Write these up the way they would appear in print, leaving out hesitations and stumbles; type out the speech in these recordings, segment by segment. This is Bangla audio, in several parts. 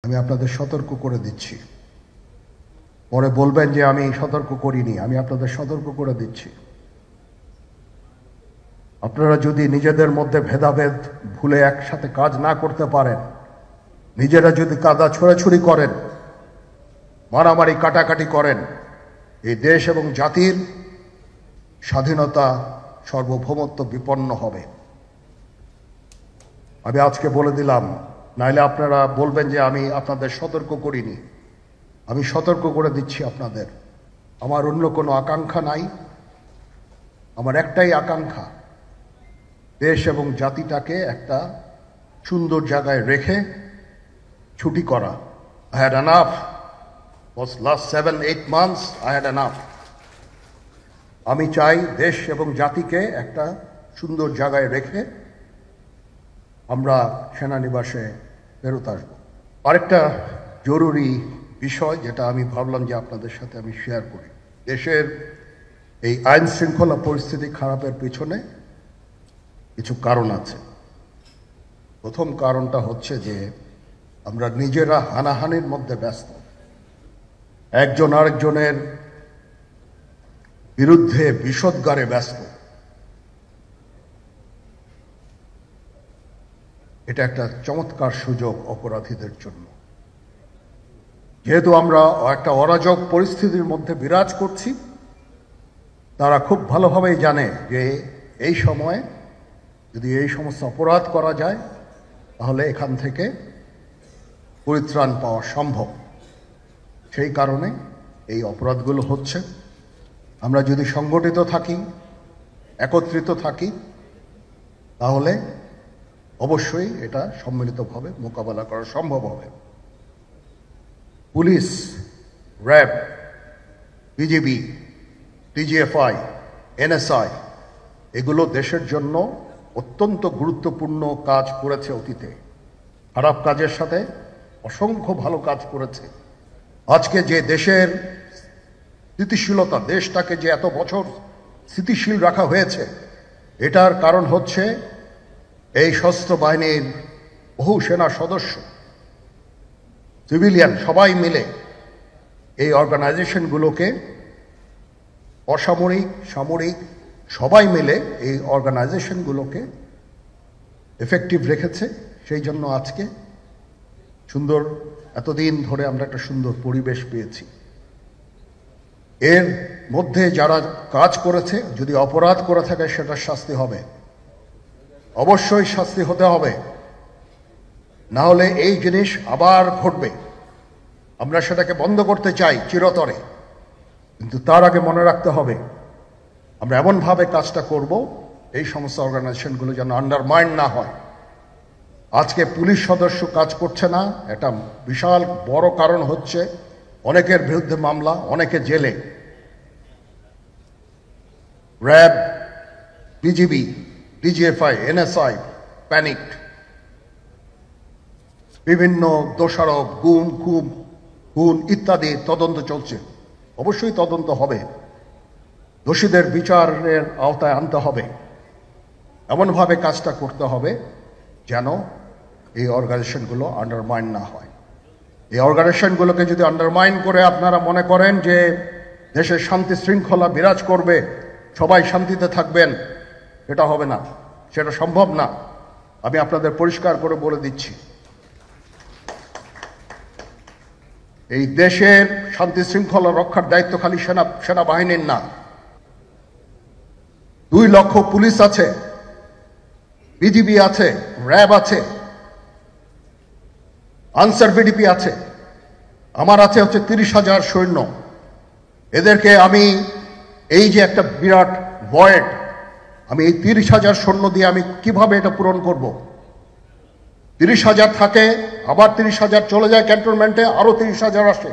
আমি আপনাদের সতর্ক করে দিচ্ছি। পরে বলবেন যে আমি সতর্ক করিনি, আমি আপনাদের সতর্ক করে দিচ্ছি। আপনারা যদি নিজেদের মধ্যে ভেদাভেদ ভুলে একসাথে কাজ না করতে পারেন, নিজেরা যদি কাদা ছোড়াছুড়ি করেন, মারামারি কাটাকাটি করেন, এই দেশ এবং জাতির স্বাধীনতা সার্বভৌমত্ব বিপন্ন হবে। আমি আজকে বলে দিলাম, নাইলে আপনারা বলবেন যে আমি আপনাদের সতর্ক করিনি। আমি সতর্ক করে দিচ্ছি আপনাদের। আমার অন্য কোনো আকাঙ্ক্ষা নাই, আমার একটাই আকাঙ্ক্ষা, দেশ এবং জাতিটাকে একটা সুন্দর জায়গায় রেখে ছুটি করা। I had enough. Was last 7-8 months I had enough. আমি চাই দেশ এবং জাতিকে একটা সুন্দর জায়গায় রেখে আমরা সেনানিবাসে ফেরত আসবো। আরেকটা জরুরি বিষয় যেটা আমি ভাবলাম যে আপনাদের সাথে আমি শেয়ার করি। দেশের এই আইন শৃঙ্খলা পরিস্থিতি খারাপের পিছনে কিছু কারণ আছে। প্রথম কারণটা হচ্ছে যে আমরা নিজেরা হানাহানির মধ্যে ব্যস্ত, একজন আরেকজনের বিরুদ্ধে বিষোদ্গারে ব্যস্ত। এটা একটা চমৎকার সুযোগ অপরাধীদের জন্য। যেহেতু আমরা একটা অরাজক পরিস্থিতির মধ্যে বিরাজ করছি, তারা খুব ভালোভাবেই জানে যে এই সময়ে যদি এই সমস্ত অপরাধ করা যায় তাহলে এখান থেকে পরিত্রাণ পাওয়া সম্ভব। সেই কারণে এই অপরাধগুলো হচ্ছে। আমরা যদি সংগঠিত থাকি, একত্রিত থাকি, তাহলে অবশ্যই এটা সম্মিলিতভাবে মোকাবেলা করা সম্ভব হবে। Police, RAB, BGB, TGFI, NSI এগুলো দেশের জন্য অত্যন্ত গুরুত্বপূর্ণ কাজ করেছে অতীতে। খারাপ কাজের সাথে অসংখ্য ভালো কাজ করেছে। আজকে যে দেশের স্থিতিশীলতা, দেশটাকে যে এত বছর স্থিতিশীল রাখা হয়েছে, এটার কারণ হচ্ছে এই সশস্ত্র বাহিনীর বহু সেনা সদস্য, সিভিলিয়ান সবাই মিলে এই অর্গানাইজেশনগুলোকে, অসামরিক, সামরিক সবাই মিলে এই অর্গানাইজেশনগুলোকে এফেক্টিভ রেখেছে। সেই জন্য আজকে সুন্দর, এতদিন ধরে আমরা একটা সুন্দর পরিবেশ পেয়েছি। এর মধ্যে যারা কাজ করেছে, যদি অপরাধ করে থাকে সেটার শাস্তি হবে, অবশ্যই শাস্তি হতে হবে। না হলে এই জিনিস আবার ঘটবে। আমরা সেটাকে বন্ধ করতে চাই চিরতরে, কিন্তু তার আগে মনে রাখতে হবে আমরা এমনভাবে কাজটা করব এই সমস্ত অর্গানাইজেশনগুলো যেন আন্ডারমাইন না হয়। আজকে পুলিশ সদস্য কাজ করছে না, এটা বিশাল বড় কারণ হচ্ছে অনেকের বিরুদ্ধে মামলা, অনেকে জেলে। RAB, BGB, DGFI, NSI panicked. বিভিন্ন দোষারোপ, গুম, খুন ইত্যাদি তদন্ত চলছে। অবশ্যই তদন্ত হবে, দোষীদের বিচারের আওতায় আনতে হবে। এমনভাবে কাজটা করতে হবে যেন এই অর্গানাইজেশনগুলো আন্ডারমাইন না হয়। এই অর্গানাইজেশনগুলোকে যদি আন্ডারমাইন করে আপনারা মনে করেন যে দেশের শান্তি শৃঙ্খলা বিরাজ করবে, সবাই শান্তিতে থাকবেন, এটা হবে না, সেটা সম্ভব না। আমি আপনাদের পরিষ্কার করে বলে দিচ্ছি, এই দেশের শান্তি শৃঙ্খলা রক্ষার দায়িত্ব খালি সেনাবাহিনীর না। 2 লক্ষ পুলিশ আছে, বিজিবি আছে, র্যাব আছে, আনসার বিডিপি আছে, আমার আছে হচ্ছে 30,000 সৈন্য। এদেরকে আমি এই যে একটা বিরাট ভয়েড, আমি এই 30,000 সৈন্য দিয়ে আমি কিভাবে এটা পূরণ করব? 30,000 থাকে, আবার 30,000 চলে যায় ক্যান্টনমেন্টে, আরো 30,000 আসে।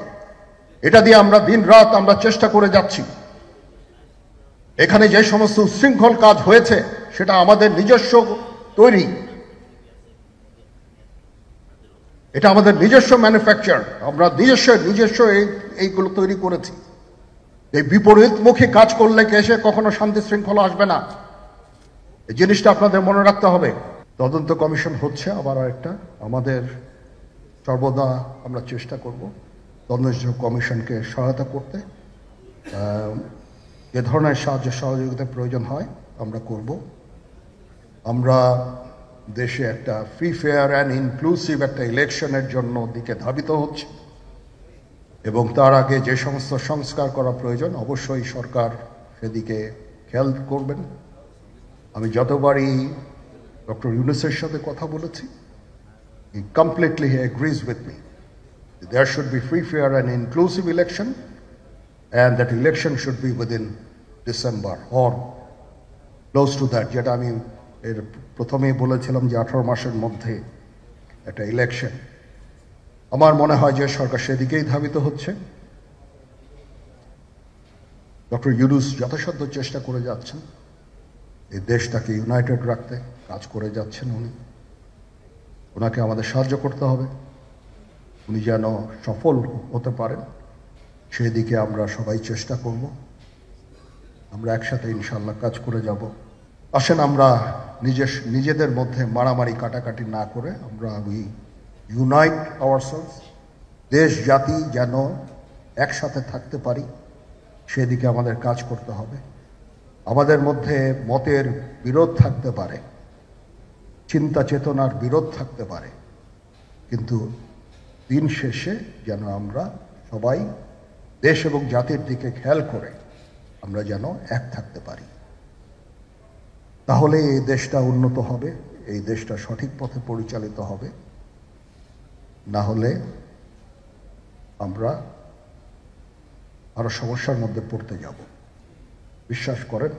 এটা দিয়ে আমরা দিন রাত আমরা চেষ্টা করে যাচ্ছি। এখানে যে সমস্ত উচ্ছৃঙ্খল কাজ হয়েছে সেটা আমাদের নিজস্ব তৈরি, এটা আমাদের নিজস্ব ম্যানুফ্যাকচার, আমরা নিজস্ব এইগুলো তৈরি করেছি। এই বিপরীতমুখী কাজ করলে এসে কখনো শান্তি শৃঙ্খলা আসবে না। এই জিনিসটা আপনাদের মনে রাখতে হবে। তদন্ত কমিশন হচ্ছে, আবার একটা আমাদের সর্বদা আমরা চেষ্টা করব তদন্ত কমিশনকে সহায়তা করতে। যে ধরনের সাহায্য সহযোগিতার প্রয়োজন হয় আমরা করব। আমরা দেশে একটা ফ্রি ফেয়ার অ্যান্ড ইনক্লুসিভ একটা ইলেকশনের জন্য দিকে ধাবিত হচ্ছে এবং তার আগে যে সমস্ত সংস্কার করা প্রয়োজন অবশ্যই সরকার সেদিকে খেয়াল করবেন। আমি যতবারই ডক্টর ইউনূসের সাথে কথা বলেছি, he completely agrees with me. There should be free, fair and inclusive election, and that election should be within December or close to that. যেটা আমি এর প্রথমেই বলেছিলাম যে 18 মাসের মধ্যে একটা ইলেকশন। আমার মনে হয় যে সরকার সেদিকেই ধাবিত হচ্ছে। ডক্টর ইউনূস যথাসাধ্য চেষ্টা করে যাচ্ছেন এই দেশটাকে ইউনাইটেড রাখতে, কাজ করে যাচ্ছেন উনি। ওনাকে আমাদের সাহায্য করতে হবে, উনি যেন সফল হতে পারেন সেদিকে আমরা সবাই চেষ্টা করব। আমরা একসাথে ইনশাআল্লাহ কাজ করে যাব। আসেন আমরা নিজেদের মধ্যে মারামারি কাটাকাটি না করে আমরা ইউনাইট আওয়ারসেলস, দেশ জাতি যেন একসাথে থাকতে পারি সেদিকে আমাদের কাজ করতে হবে। আমাদের মধ্যে মতের বিরোধ থাকতে পারে, চিন্তা চেতনার বিরোধ থাকতে পারে, কিন্তু দিন শেষে যেন আমরা সবাই দেশ এবং জাতির দিকে খেয়াল করে আমরা যেন এক থাকতে পারি। তাহলে এই দেশটা উন্নত হবে, এই দেশটা সঠিক পথে পরিচালিত হবে। না হলে আমরা আরো সমস্যার মধ্যে পড়তে যাব। বিশ্বাস করেন,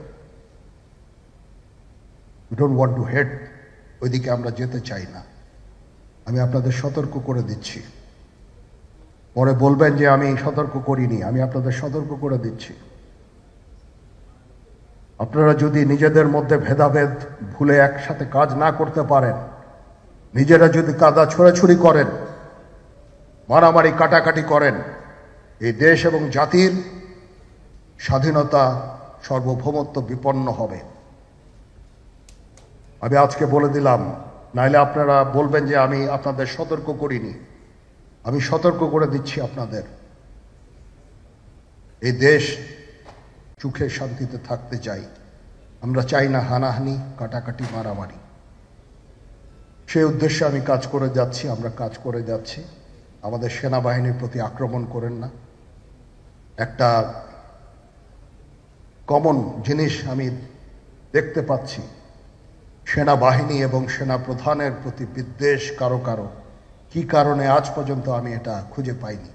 we don't want to head, ওইদিকে আমরা যেতে চাই না। আমি আপনাদের সতর্ক করে দিচ্ছি, পরে বলবেন যে আমি সতর্ক করিনি। আমি আপনাদের সতর্ক করে দিচ্ছি, আপনারা যদি নিজেদের মধ্যে ভেদাভেদ ভুলে একসাথে কাজ না করতে পারেন, নিজেরা যদি কাদা ছোড়াছুড়ি করেন, মারামারি কাটাকাটি করেন, এই দেশ এবং জাতির স্বাধীনতা সার্বভৌমত্ব বিপন্ন হবে। আমি আজকে বলে দিলাম, নাইলে আপনারা বলবেন যে আমি আপনাদের সতর্ক করিনি। আমি সতর্ক করে দিচ্ছি আপনাদের। এই দেশ সুখে শান্তিতে থাকতে চাই, আমরা চাই না হানাহানি কাটাকাটি মারামারি। সেই উদ্দেশ্যে আমি কাজ করে যাচ্ছি, আমরা কাজ করে যাচ্ছি। আমাদের সেনাবাহিনীর প্রতি আক্রমণ করেন না। একটা কমন জিনিস আমি দেখতে পাচ্ছি, সেনাবাহিনী এবং সেনা প্রধানের প্রতি বিদ্বেষ কারো কারো। কি কারণে আজ পর্যন্ত আমি এটা খুঁজে পাইনি।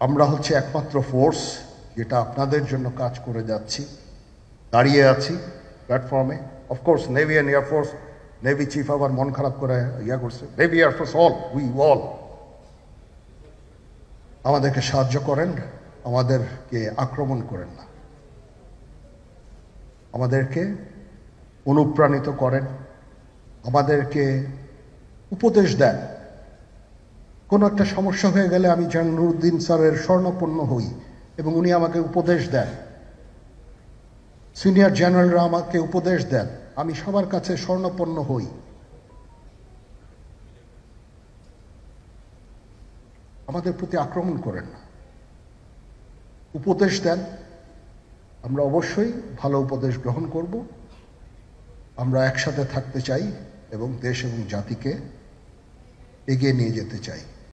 আমরা হচ্ছে একমাত্র ফোর্স যেটা আপনাদের জন্য কাজ করে যাচ্ছি, দাঁড়িয়ে আছি প্ল্যাটফর্মে। Of course navy and air force, navy chief আবার মন খারাপ করে করছে, navy air force all, we all আমাদেরকে সাহায্য করেন, আমাদেরকে আক্রমণ করেন না, আমাদেরকে অনুপ্রাণিত করেন, আমাদেরকে উপদেশ দেন। কোনো একটা সমস্যা হয়ে গেলে আমি যেন নুরুদ্দিন স্যারের স্বর্ণপন্ন হই এবং উনি আমাকে উপদেশ দেন, সিনিয়র জেনারেলরা আমাকে উপদেশ দেন, আমি সবার কাছে স্বর্ণপন্ন হই। আমাদের প্রতি আক্রমণ করেন না, উপদেশ দেন। আমরা অবশ্যই ভালো উপদেশ গ্রহণ করব। আমরা একসাথে থাকতে চাই এবং দেশ এবং জাতিকে এগিয়ে নিয়ে যেতে চাই।